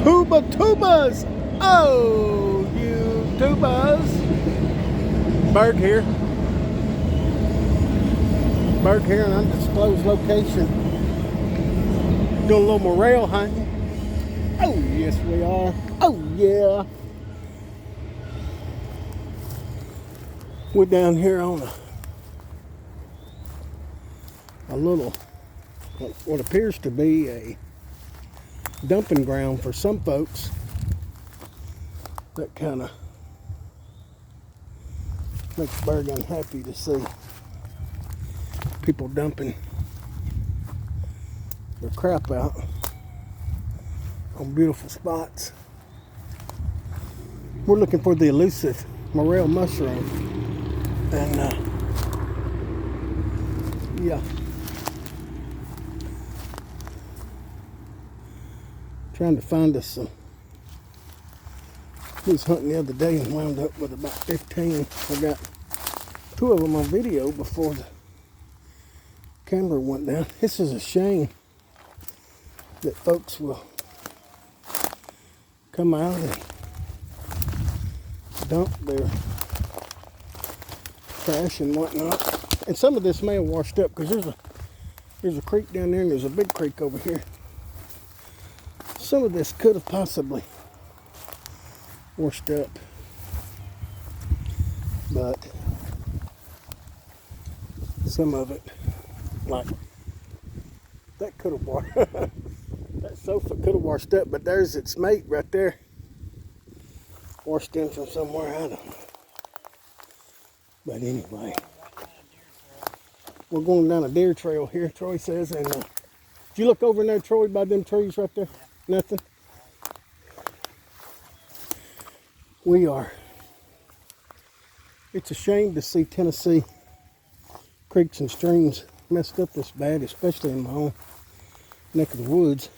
Tubas. Oh, you tubas. Berg here. Berg here in an undisclosed location. Doing a little morel hunting. Oh, yes we are. Oh, yeah. We're down here on a little, what appears to be a dumping ground for some folks. That kind of makes Berg unhappy to see people dumping their crap out on beautiful spots. We're looking for the elusive Morel Mushroom, and yeah, trying to find us some. I was hunting the other day and wound up with about 15. I got 2 of them on video before the camera went down. This is a shame that folks will come out and dump their trash and whatnot. And some of this may have washed up because there's a creek down there and there's a big creek over here. Some of this could have possibly washed up, but some of it, like that, could have washed. That sofa could have washed up, but there's its mate right there, washed in from somewhere, I don't know. But anyway, we're going down a deer trail here, Troy says. And did you look over in there, Troy, by them trees right there? Nothing. We are. It's a shame to see Tennessee creeks and streams messed up this bad, especially in my own neck of the woods.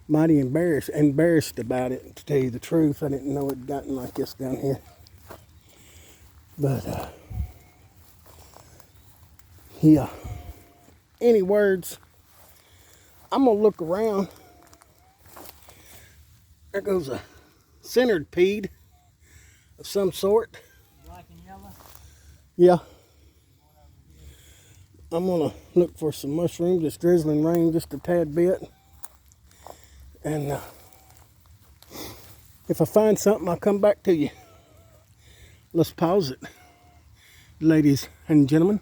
Mighty embarrassed about it, to tell you the truth. I didn't know it had gotten like this down here. But yeah. Any words? I'm gonna look around. There goes a centipede of some sort. Black and yellow? Yeah. I'm gonna look for some mushrooms. It's drizzling rain just a tad bit. And if I find something, I'll come back to you. Let's pause it, ladies and gentlemen.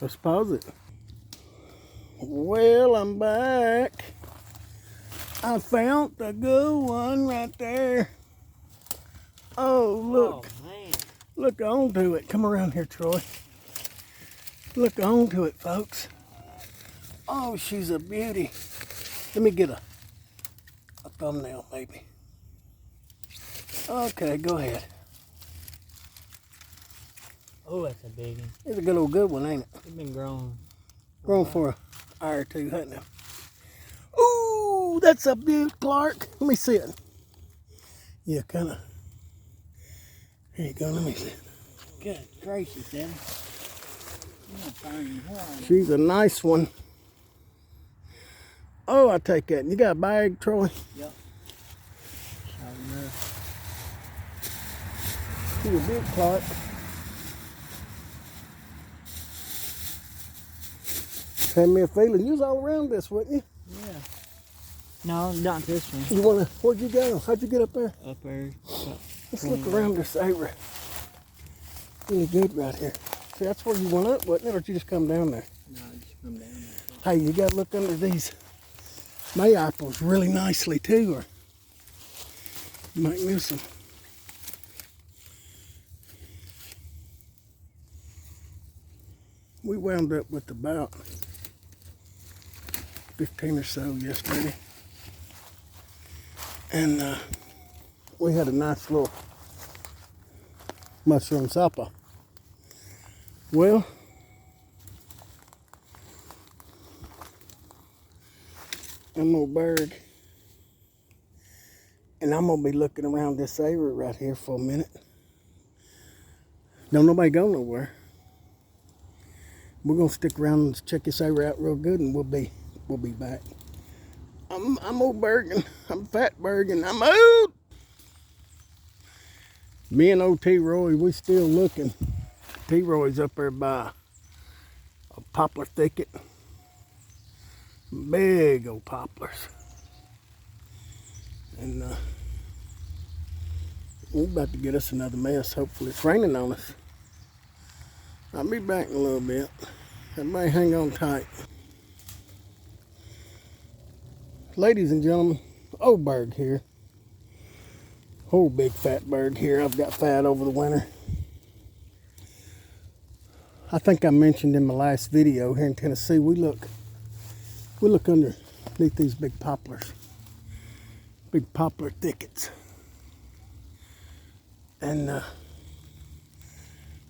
Let's pause it. Well, I'm back. I found the good one right there. Oh, look. Oh, man. Look onto it. Come around here, Troy. Look onto it, folks. Oh, she's a beauty. Let me get a thumbnail, maybe. Okay, go ahead. Oh, that's a big one. It's a good old good one, ain't it? It's been grown. Grown for an hour or two, hasn't it? Ooh, that's a beaut, Clark. Let me see it. Yeah, kind of. Here you go, let me see it. Good gracious, Eddie. She's a nice one. Oh, I take that. You got a bag, Troy? Yep. She's a beaut, Clark. Had me a feeling you was all around this, wasn't you? Yeah. No, not this one. You wanna? Where'd you go? How'd you get up there? Up there. Let's look around this area. Really good right here. See, that's where you went up, wasn't it? Or did you just come down there? No, just come down there. Hey, you gotta look under these May apples really nicely too, or you might miss them. We wound up with about 15 or so yesterday. And we had a nice little mushroom supper. Well, I'm gonna Berg, and I'm gonna be looking around this area right here for a minute. Don't nobody go nowhere. We're gonna stick around and check this area out real good, and we'll be back. I'm old Bergen. I'm Fat Bergen. I'm old. Me and old T-Roy, we still looking. T-Roy's up there by a poplar thicket. Big old poplars. And we're about to get us another mess. Hopefully it's raining on us. I'll be back in a little bit. Everybody hang on tight. Ladies and gentlemen, old Berg here. Whole big fat Berg here. I've got fat over the winter. I think I mentioned in my last video here in Tennessee, we look underneath these big poplars. Big poplar thickets. And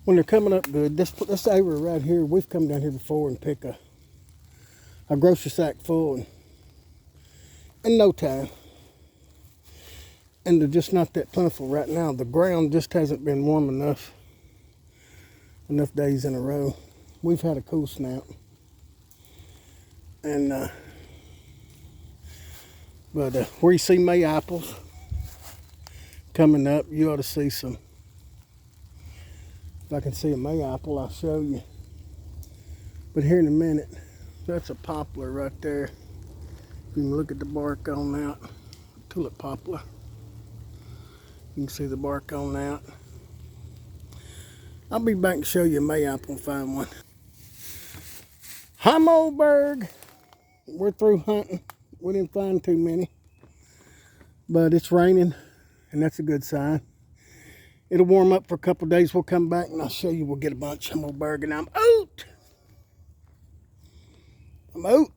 when they're coming up good, this area right here, we've come down here before and pick a grocery sack full in no time. And they're just not that plentiful right now. The ground just hasn't been warm enough days in a row. We've had a cool snap. And but where you see May apples coming up, you ought to see some. If I can see a May apple, I'll show you. But here in a minute, that's a poplar right there. You can look at the bark on that. Tulip poplar. You can see the bark on that. I'll be back to show you a May apple and find one. I'm old Berg. We're through hunting. We didn't find too many. But it's raining, and that's a good sign. It'll warm up for a couple of days. We'll come back and I'll show you. We'll get a bunch. I'm old Berg and I'm out. I'm out.